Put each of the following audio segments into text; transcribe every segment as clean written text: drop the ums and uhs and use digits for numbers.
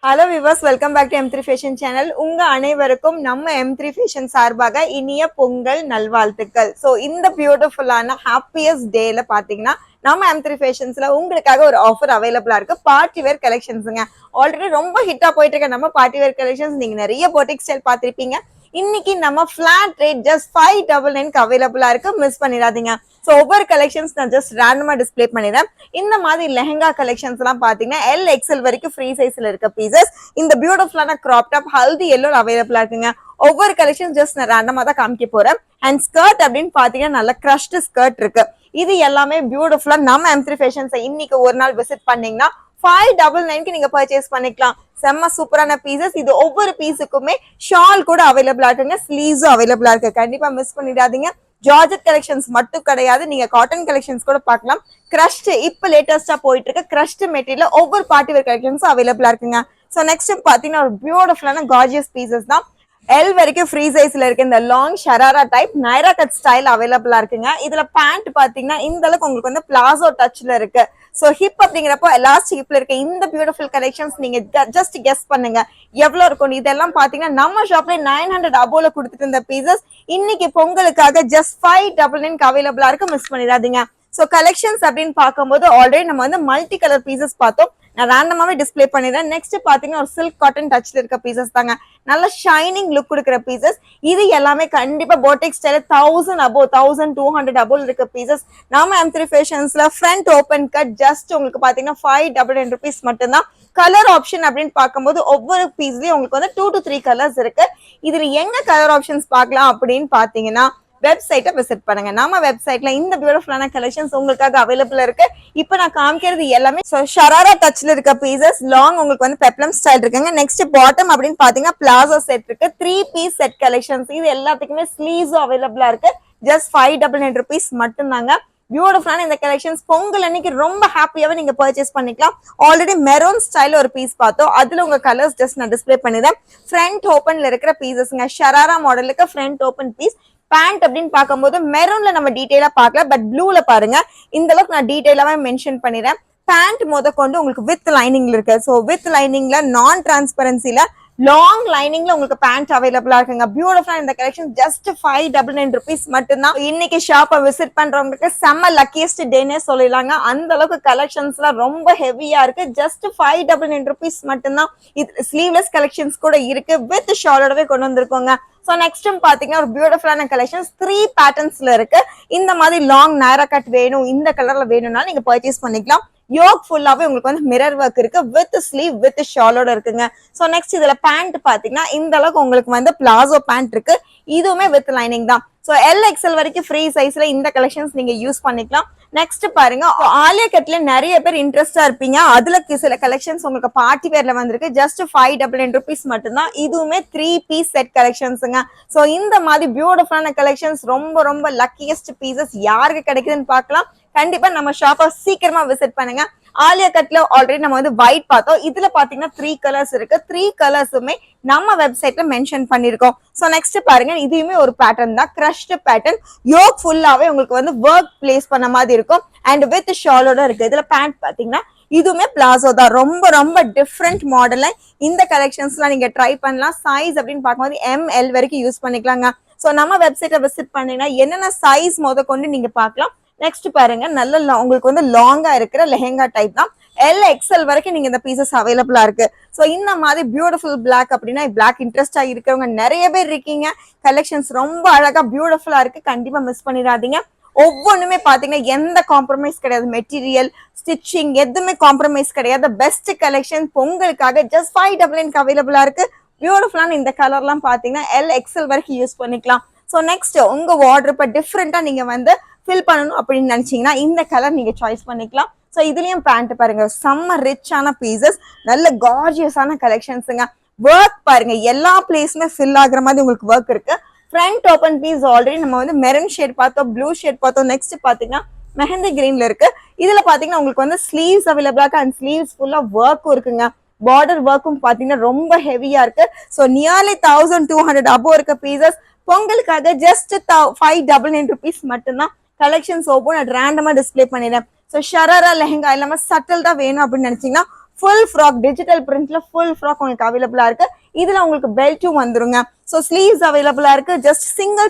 Hello viewers, welcome back to M3 fashion channel. உங்க அனைவருக்கும் நம்ம M3 ஃபேஷன் சார்பாக இனிய பொங்கல் நல்வாழ்த்துக்கள். ஸோ இந்த பியூட்டிஃபுல்லான ஹாப்பியஸ்ட் டேல பாத்தீங்கன்னா நம்ம M3 ஃபேஷன்ஸ்ல உங்களுக்காக ஒரு ஆஃபர் அவைலபிளா இருக்கு. Party wear கலெக்ஷன்ஸுங்க. ஆல்ரெடி ரொம்ப ஹிட்டா போயிட்டு இருக்க நம்ம பார்ட்டி வேர் கலெக்ஷன்ஸ் நீங்க நிறைய போட்டிக் ஸ்டைல் பார்த்திருப்பீங்க. இன்னைக்கு நம்ம ஃபிளாட் ரேட் ஜஸ்ட் 599 அவைலபிளா இருக்கு. மிஸ் பண்ணிடாதீங்க. ஸோ ஒவ்வொரு கலெக்ஷன்ஸ் நான் ஜஸ்ட் ரேண்டமா டிஸ்பிளே பண்ணிடுறேன். இந்த மாதிரி லெஹங்கா கலெக்ஷன்ஸ் எல்லாம் பாத்தீங்கன்னா LXL வரைக்கும் ஃப்ரீ சைஸ்ல இருக்க பீசஸ். இந்த பியூட்டிஃபுல்லான கிராப் டாப் ஹல்தி எல்லோ அவைலபிளா இருக்குங்க. ஒவ்வொரு கலெக்ஷன் ஜஸ்ட் நான் ரேண்டமா தான் காமிக்க போறேன். அண்ட் ஸ்கர்ட் அப்படின்னு பாத்தீங்கன்னா நல்ல கிரஷ்ட் ஸ்கர்ட் இருக்கு. இது எல்லாமே பியூட்டிஃபுல்லா நம்ம M3 ஃபேஷன்ஸ் இன்னைக்கு ஒரு நாள் விசிட் பண்ணீங்கன்னா 599 நீங்க பர்ச்சேஸ் பண்ணிக்கலாம். செம்ம சூப்பரான பீசஸ். இது ஒவ்வொரு பீஸுக்குமே ஷால் கூட அவைலபிளா இருக்குங்க. ஸ்லீவ்ஸும் அவைலபிளா இருக்கு. கண்டிப்பா மிஸ் பண்ணிடாதீங்க. ஜார்ஜெட் கலெக்ஷன்ஸ் மட்டும் கிடையாது, நீங்க காட்டன் கலெக்ஷன்ஸ் கூட பார்க்கலாம். கிரஷ்ட் இப்ப லேட்டஸ்டா போயிட்டு இருக்க கிரஷ்ட் மெட்டீரியல் ஒவ்வொரு பார்ட்டி வேர் கலெக்ஷன்ஸும் அவைலபிளா இருக்குங்க. சோ நெக்ஸ்ட் பாத்தீங்கன்னா ஒரு பியூட்டிஃபுல்லான கார்ஜியஸ் பீசஸ் தான். எல் வரைக்கும் ஃப்ரீ சைஸ்ல இருக்கு. இந்த long sharara type Naira cut style அவைலபிளா இருக்குங்க. இதுல பேண்ட் பாத்தீங்கன்னா இந்த அளவுக்கு உங்களுக்கு வந்து பிளாசோ டச்ல இருக்கு. சோ ஹிப் அப்படிங்கிறப்போ எலாஸ்டிக் ஹிப்ல இருக்க இந்த பியூட்டிஃபுல் கலெக்ஷன்ஸ் நீங்க ஜஸ்ட் கெஸ் பண்ணுங்க எவ்வளவு இருக்கும். இதெல்லாம் பாத்தீங்கன்னா நம்ம ஷாப்ல 900 அபோல கொடுத்துட்டு இருந்த பீசஸ் இன்னைக்கு பொங்கலுக்காக ஜஸ்ட் 599 அவைலபிளா இருக்கு. மிஸ் பண்ணிடாதீங்க. சோ கலெக்ஷன்ஸ் அப்படின்னு பார்க்கும்போது ஆல்ரெடி நம்ம வந்து மல்டி கலர் பீசஸ் பார்த்தோம். நான் ரேண்டமாவே டிஸ்பிளே பண்ணிடுறேன். நெக்ஸ்ட் பாத்தீங்கன்னா ஒரு சில்க் காட்டன் டச்ல இருக்க பீசஸ் தாங்க. நல்ல ஷைனிங் லுக் கொடுக்குற பீசஸ். இது எல்லாமே கண்டிப்பா போட்டிக் ஸ்டைல 1000 அபோ 1200 அபோல் இருக்க பீசஸ். நாம M3 ஃபேஷன்ஸ்ல ஃப்ரண்ட் ஓபன் கட் ஜஸ்ட் உங்களுக்கு பாத்தீங்கன்னா 599 rupees மட்டும்தான். கலர் ஆப்ஷன் அப்படின்னு பார்க்கும்போது ஒவ்வொரு பீஸ்லயும் உங்களுக்கு வந்து 2 to 3 கலர்ஸ் இருக்கு. இதுல எங்க கலர் ஆப்ஷன்ஸ் பார்க்கலாம் அப்படின்னு பாத்தீங்கன்னா வெப்சைட்டை விசிட் பண்ணுங்க. நம்ம வெப்சைட்ல இந்த பியூட்டிஃபுல்லான கலெக்ஷன்ஸ் உங்களுக்காக அவைலபிள் இருக்கு. இப்போ நான் காமிக்கிறது எல்லாமே ஷராரா டச்ல இருக்க பீசஸ். லாங் உங்களுக்கு வந்து பெப்ளம் ஸ்டைல் இருக்குங்க. நெக்ஸ்ட் பாட்டம் அப்படின்னு பாத்தீங்கன்னா பிளாசோ செட் இருக்கு. 3 பீஸ் செட் கலெக்ஷன்ஸ். இது எல்லாத்துக்குமே ஸ்லீவ்ஸும் அவைலபிளா இருக்கு. ஜஸ்ட் 599 rupees மட்டும்தாங்க. பியூட்டிஃபுல்லான இந்த கலெக்ஷன்ஸ் பொங்கல் அன்னைக்கு ரொம்ப ஹாப்பியாவே நீங்க பர்ச்சேஸ் பண்ணிக்கலாம். ஆல்ரெடி மெரூன் ஸ்டைல் ஒரு பீஸ் பார்த்தோம். அதுல உங்க கலர்ஸ் ஜஸ்ட் நான் டிஸ்பிளே பண்ணிடுறேன். ஃப்ரண்ட் ஓபன்ல இருக்கிற பீசஸ்ங்க. ஷராரா மாடலுக்கு ஃப்ரண்ட் ஓபன் பீஸ். பேண்ட் அப்படின்னு பார்க்கும்போது மெரூன்ல நம்ம டீடைலா பார்க்கல, பட் ப்ளூல பாருங்க இந்த அளவுக்கு நான் டீடைலாவே மென்ஷன் பண்ணிடுறேன். பேண்ட் கொண்டு உங்களுக்கு வித் லைனிங்ல இருக்கு. ஸோ வித் லைனிங்ல நான் டிரான்ஸ்பரன்சில லாங் லைனிங்ல உங்களுக்கு பேண்ட் அவைலபிளா இருக்குங்க. பியூட்டிஃபுல்லா இந்த கலெக்ஷன் ஜஸ்ட் 599 rupees மட்டும்தான். இன்னைக்கு ஷாப்பை விசிட் பண்றவங்களுக்கு செம்ம லக்கியஸ்ட் டேனே சொல்லிடலாங்க. அந்த அளவுக்கு கலெக்ஷன்ஸ்லாம் ரொம்ப ஹெவியா இருக்கு. ஜஸ்ட் 599 rupees மட்டும்தான். இது ஸ்லீவ்லெஸ் கலெக்ஷன்ஸ் கூட இருக்கு. வித் ஷாலோடவே கொண்டு வந்திருக்கோங்க. சோ நெக்ஸ்ட் பாத்தீங்கன்னா ஒரு பியூட்டிஃபுல்லான கலெக்ஷன்ஸ் 3 பேட்டர்ன்ஸ்ல இருக்கு. இந்த மாதிரி லாங் நேரா கட் வேணும், இந்த கலர்ல வேணும்னா நீங்க பர்ச்சேஸ் பண்ணிக்கலாம். யோக் ஃபுல்லாவே உங்களுக்கு வந்து மிரர் ஒர்க் இருக்கு. வித் ஸ்லீவ் வித் ஷாலோட இருக்குங்க. சோ நெக்ஸ்ட் இதுல பேண்ட் பாத்தீங்கன்னா இந்த அளவுக்கு உங்களுக்கு வந்து பிளாசோ பேண்ட் இருக்கு. இதுவுமே வித் லைனிங் தான். சோ LXL வரைக்கும் ஃப்ரீ சைஸ்ல இந்த கலெக்ஷன்ஸ் நீங்க யூஸ் பண்ணிக்கலாம். நெக்ஸ்ட் பாருங்க, ஆலியா கட்ல நிறைய பேர் இன்ட்ரெஸ்டா இருப்பீங்க. அதுல சில கலெக்ஷன்ஸ் உங்களுக்கு பார்ட்டி வேர்ல வந்திருக்கு. ஜஸ்ட் 599 rupees மட்டும்தான். இதுவுமே 3 பீஸ் செட் கலெக்ஷன்ஸுங்க. சோ இந்த மாதிரி பியூட்டிஃபுல்லான கலெக்ஷன்ஸ் ரொம்ப ரொம்ப லக்கியஸ்ட் பீசஸ் யாருக்கு கிடைக்குதுன்னு பார்க்கலாம். கண்டிப்பா நம்ம ஷாப்பை சீக்கிரமா விசிட் பண்ணுங்க. ஆலியா கட்ல ஆல்ரெடி நம்ம வந்து ஒயிட் பார்த்தோம். இதுல பாத்தீங்கன்னா 3 கலர்ஸ் இருக்கு. 3 கலர்ஸுமே நம்ம வெப்சைட்ல மென்ஷன் பண்ணிருக்கோம். சோ நெக்ஸ்ட் பாருங்க, இதுவுமே ஒரு பேட்டர்ன் தான். Crushed pattern. யோக் ஃபுல்லாவே உங்களுக்கு வந்து ஒர்க் பிளேஸ் பண்ண மாதிரி இருக்கும். அண்ட் வித் ஷாலோட இருக்கு. இதுல பேண்ட் பாத்தீங்கன்னா இதுவுமே பிளாசோ தான். ரொம்ப ரொம்ப டிஃப்ரெண்ட் மாடல்ல இந்த கலெக்ஷன்ஸ்லாம் நீங்க ட்ரை பண்ணலாம். சைஸ் அப்படின்னு பார்க்கும்போது ML வரைக்கும் யூஸ் பண்ணிக்கலாங்க. சோ நம்ம வெப்சைட்டை விசிட் பண்ணீங்கன்னா என்னென்ன சைஸ் கொண்டு நீங்க பார்க்கலாம். நெக்ஸ்ட் பாருங்க, நல்ல உங்களுக்கு வந்து லாங்கா இருக்கிற லெஹங்கா டைப் தான். LXL வரைக்கும் நீங்க இந்த பீசஸ் அவைலபிளா இருக்கு. சோ இந்த மாதிரி பியூட்டிஃபுல் பிளாக் அப்படின்னா பிளாக் இன்ட்ரெஸ்டா இருக்கவங்க நிறைய பேர் இருக்கீங்க. கலெக்ஷன்ஸ் ரொம்ப அழகா பியூட்டிஃபுல்லா இருக்கு. கண்டிப்பா மிஸ் பண்ணிடாதீங்க. ஒவ்வொன்றுமே பாத்தீங்கன்னா எந்த காம்ப்ரமைஸ் கிடையாது. மெட்டீரியல் ஸ்டிச்சிங் எதுவுமே காம்ப்ரமைஸ் கிடையாது. பெஸ்ட் கலெக்ஷன் பொங்கலுக்காக ஜஸ்ட் 599 அவைலபிளா இருக்கு. பியூட்டிஃபுல்லான இந்த கலர்லாம் பாத்தீங்கன்னா LXL வரைக்கும் யூஸ் பண்ணிக்கலாம். சோ நெக்ஸ்ட் உங்க வார்ட்ரோப்பை டிஃப்ரெண்டா நீங்க வந்து ஃபில் பண்ணணும் அப்படின்னு நினைச்சீங்கன்னா இந்த கலர் நீங்க சாய்ஸ் பண்ணிக்கலாம். சோ இதுலயும் பேண்ட் பாருங்க, செம்ம ரிச்சான பீசஸ், நல்ல கார்ஜியஸான கலெக்ஷன்ஸுங்க. ஒர்க் பாருங்க, எல்லா பிளேஸுமே ஃபில் ஆகுற மாதிரி உங்களுக்கு ஒர்க் இருக்கு. ஃப்ரண்ட் ஓபன் பீஸ் ஆல்ரெடி நம்ம வந்து மெரூன் ஷேட் பார்த்தோம், ப்ளூ ஷேட் பார்த்தோம். நெக்ஸ்ட் பாத்தீங்கன்னா மெஹந்தி கிரீன்ல இருக்கு. இதுல பாத்தீங்கன்னா உங்களுக்கு வந்து ஸ்லீவ்ஸ் அவைலபிளா இருக்கு. அண்ட் ஸ்லீவ்ஸ் ஃபுல்லா ஒர்க்கும் இருக்குங்க. பார்டர் ஒர்க்கும் பாத்தீங்கன்னா ரொம்ப ஹெவியா இருக்கு. சோ நியர்லி 1200 அபோ இருக்க பீசஸ் பொங்கலுக்காக ஜஸ்ட் 599 rupees மட்டும்தான். கலெக்ஷன்ஸ் ஓப்பன் ரேண்டமா டிஸ்பிளே பண்ணிடுறேன். ஸோ ஷராரா லெஹங்கா இல்லாம சட்டல் தான் வேணும் அப்படின்னு நினைச்சீங்கன்னா ஃபுல் ஃப்ராக் டிஜிட்டல் பிரிண்ட்ல ஃபுல் ஃப்ராக் உங்களுக்கு அவைலபிளா இருக்கு. இதுல உங்களுக்கு பெல்ட்டும் வந்துருங்க. ஸோ ஸ்லீவ்ஸ் அவைலபிளா இருக்கு. ஜஸ்ட்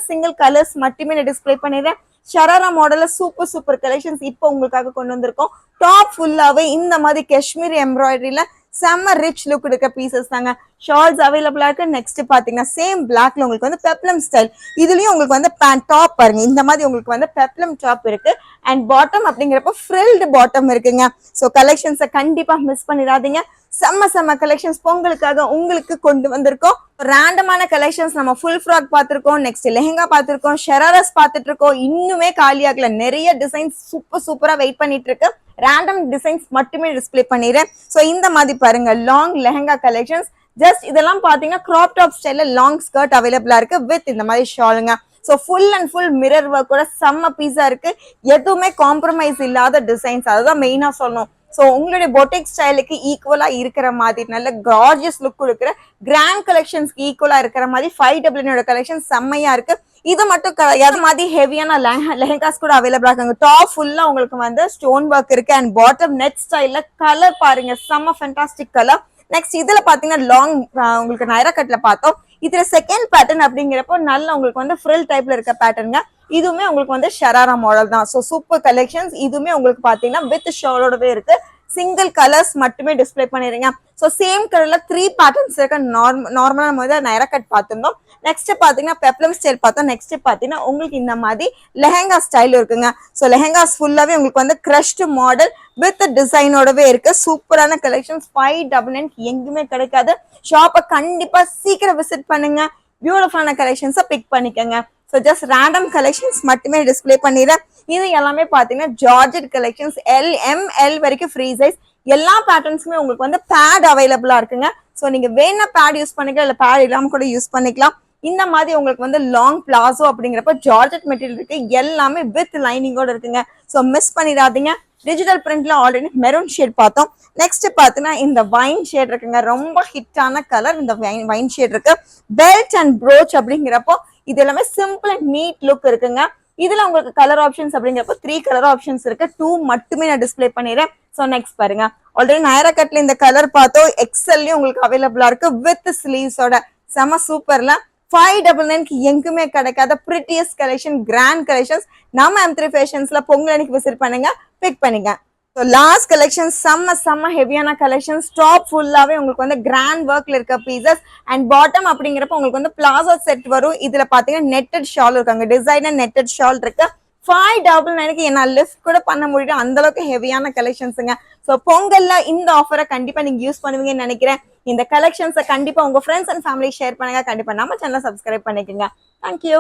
சிங்கிள் கலர்ஸ் மட்டுமே நான் டிஸ்பிளே பண்ணிடுறேன். ஷராரா மாடல்ல சூப்பர் கலெக்ஷன்ஸ் இப்போ உங்களுக்காக கொண்டு வந்திருக்கோம். டாப் ஃபுல்லாவே இந்த மாதிரி காஷ்மீரி எம்ப்ராய்டரியில செம்ம ரிச் லுக் இருக்க பீசஸ் தாங்க. ஷார்ட்ஸ் அவைலபிளா இருக்கு. நெக்ஸ்ட் பாத்தீங்கன்னா சேம் பிளாக்ல உங்களுக்கு வந்து பெப்ளம் ஸ்டைல். இதுலயும் உங்களுக்கு வந்து பேண்ட் டாப் பாருங்க, இந்த மாதிரி உங்களுக்கு வந்து பெப்ளம் டாப் இருக்கு. அண்ட் பாட்டம் அப்படிங்கிறப்ப ஃப்ரில்டு பாட்டம் இருக்குங்க. ஸோ கலெக்ஷன்ஸை கண்டிப்பா மிஸ் பண்ணிடாதீங்க. செம்ம கலெக்ஷன்ஸ் பொங்கலுக்காக உங்களுக்கு கொண்டு வந்திருக்கோம். ரேண்டமான கலெக்ஷன்ஸ் நம்ம ஃபுல் ஃப்ராக் பார்த்திருக்கோம், நெக்ஸ்ட் லெஹங்கா பார்த்திருக்கோம், ஷராரஸ் பார்த்துட்டு இருக்கோம். இன்னுமே காலியாகல, நிறைய டிசைன்ஸ் சூப்பரா வெயிட் பண்ணிட்டு இருக்கு. ரேண்டம் டிசைன்ஸ் மட்டுமே டிஸ்பிளே பண்ணிடுறேன். ஸோ இந்த மாதிரி பாருங்க லாங் லெஹங்கா கலெக்ஷன்ஸ். ஜஸ்ட் இதெல்லாம் பாத்தீங்கன்னா கிராப் டாப் ஸ்டைல்ல லாங் ஸ்கர்ட் அவைலபிளா இருக்கு வித் இந்த மாதிரி ஷாலுங்க. So full and full mirror ஒர்க்கோட செம்ம பீஸா இருக்கு. எதுவுமே காம்ப்ரமைஸ் இல்லாத டிசைன்ஸ், அதுதான் மெயினா சொல்லணும். ஸோ உங்களுடைய பொட்டிக் ஸ்டைலுக்கு ஈக்குவலா இருக்கிற மாதிரி நல்ல கார்ஜியஸ் லுக் கொடுக்குற கிராண்ட் கலெக்ஷன்ஸ்க்கு ஈக்குவலா இருக்கிற மாதிரி 599 கலெக்ஷன் செம்மையா இருக்கு. இது மட்டும் கிடையாது, மாதிரி ஹெவியான லெஹங்காஸ் கூட அவைலபிளா இருக்காங்க. டாப் ஃபுல்லா உங்களுக்கு வந்து ஸ்டோன் ஒர்க் இருக்கு. அண்ட் பாட்டம் நெட் ஸ்டைல்ல கலர் பாருங்க, செம்ம ஃபென்டாஸ்டிக் கலர். நெக்ஸ்ட் இதுல பாத்தீங்கன்னா லாங் உங்களுக்கு நைரா கட்ல பார்த்தோம். இதுல செகண்ட் பேட்டர்ன் அப்படிங்கிறப்போ நல்ல உங்களுக்கு வந்து ஃப்ரில் டைப்ல இருக்க பேட்டர்னுங்க. இதுவுமே உங்களுக்கு வந்து ஷராரா மாடல் தான். So super collections. இதுவுமே உங்களுக்கு பாத்தீங்கன்னா வித் ஷாலோடவே இருக்கு. சிங்கிள் கலர்ஸ் மட்டுமே டிஸ்பிளே பண்ணிருங்க. ஸோ சேம் கலர்ல 3 பேட்டர்ன்ஸ் இருக்க நார்மலா நம்ம நைரா கட் பார்த்திருந்தோம். நெக்ஸ்ட் பாத்தீங்கன்னா பெப்ளம் ஸ்டைல் பார்த்தோம். நெக்ஸ்ட் பாத்தீங்கன்னா உங்களுக்கு இந்த மாதிரி லெஹங்கா ஸ்டைல் இருக்குங்க. ஸோ லெஹங்காஸ் ஃபுல்லாவே உங்களுக்கு வந்து கிரஷ்டு மாடல் வித் டிசைனோடவே இருக்கு. சூப்பரான கலெக்ஷன்ஸ் 599 எங்குமே கிடைக்காது. ஷாப்பை கண்டிப்பா சீக்கிரம் விசிட் பண்ணுங்க. பியூட்டிஃபுல்லான கலெக்ஷன்ஸை பிக் பண்ணிக்கோங்க. ஸோ ஜஸ்ட் ரேண்டம் கலெக்ஷன்ஸ் மட்டுமே டிஸ்பிளே பண்ணிடுறேன். இது எல்லாமே பாத்தீங்கன்னா ஜார்ஜெட் கலெக்ஷன்ஸ். எல் வரைக்கும் ஃப்ரீ சைஸ். எல்லா பேட்டர்ன்ஸுமே உங்களுக்கு வந்து பேட் அவைலபிளா இருக்குங்க. ஸோ நீங்க வேணா பேட் யூஸ் பண்ணிக்கலாம், இல்ல பேட் இல்லாம கூட யூஸ் பண்ணிக்கலாம். இந்த மாதிரி உங்களுக்கு வந்து லாங் பிளாசோ அப்படிங்கிறப்ப ஜார்ஜெட் மெட்டீரியல் இருக்கு. எல்லாமே வித் லைனிங்கோட இருக்குங்க. ஸோ மிஸ் பண்ணிடாதீங்க. டிஜிட்டல் பிரிண்ட்ல ஆல்ரெடி மெரூன் ஷேட் பார்த்தோம். நெக்ஸ்ட் பாத்தீங்கன்னா இந்த வைன் ஷேட் இருக்குங்க. ரொம்ப ஹிட்டான கலர் இந்த வைன் ஷேட் இருக்கு. பெல்ட் அண்ட் ப்ரோச் அப்படிங்கிறப்போ இது எல்லாமே சிம்பிள் அண்ட் நீட் லுக் இருக்குங்க. இதுல உங்களுக்கு கலர் ஆப்ஷன்ஸ் அப்படிங்கிறப்ப 3 கலர் ஆப்ஷன்ஸ் இருக்கு. 2 மட்டுமே நான் டிஸ்பிளே பண்ணிடுறேன். ஸோ நெக்ஸ்ட் பாருங்க, ஆல்ரெடி நைரா கட்ல இந்த கலர் பார்த்தோம். எக்ஸல்லயும் உங்களுக்கு அவைலபிளா இருக்கு வித் ஸ்லீவ்ஸோட. செம சூப்பர்ல 599 எங்குமே கிடைக்காத பிரிட்டியஸ்ட் கலெக்ஷன், கிராண்ட் கலெக்ஷன்ஸ். நம்ம M3 ஃபேஷன்ஸ்ல பொங்கல் அன்னைக்கு விசிட் பண்ணுங்க, பிக் பண்ணுங்க. ஸோ லாஸ்ட் கலெக்ஷன் செம்ம ஹெவியான கலெக்ஷன்ஸ். டாப் ஃபுல்லாவே உங்களுக்கு வந்து கிராண்ட் ஒர்க்ல இருக்க பீசஸ். அண்ட் பாட்டம் அப்படிங்கிறப்ப உங்களுக்கு வந்து பிளாசோ செட் வரும். இதுல பாத்தீங்கன்னா நெட்டட் ஷால் இருக்காங்க. டிசைனர் நெட்டட் ஷால் இருக்கு. 599 என்னால் லிஃப்ட் கூட பண்ண முடியும், அந்த அளவுக்கு ஹெவியான கலெக்ஷன்ஸுங்க. ஸோ பொங்கல்ல இந்த ஆஃபரை கண்டிப்பா நீங்க யூஸ் பண்ணுவீங்கன்னு நினைக்கிறேன். இந்த கலெக்ஷன்ஸை கண்டிப்பா உங்க ஃப்ரெண்ட்ஸ் அண்ட் ஃபேமிலி ஷேர் பண்ணுங்க. கண்டிப்பா நம்ம சேனலை சப்ஸ்கிரைப் பண்ணிக்கோங்க. தேங்க்யூ.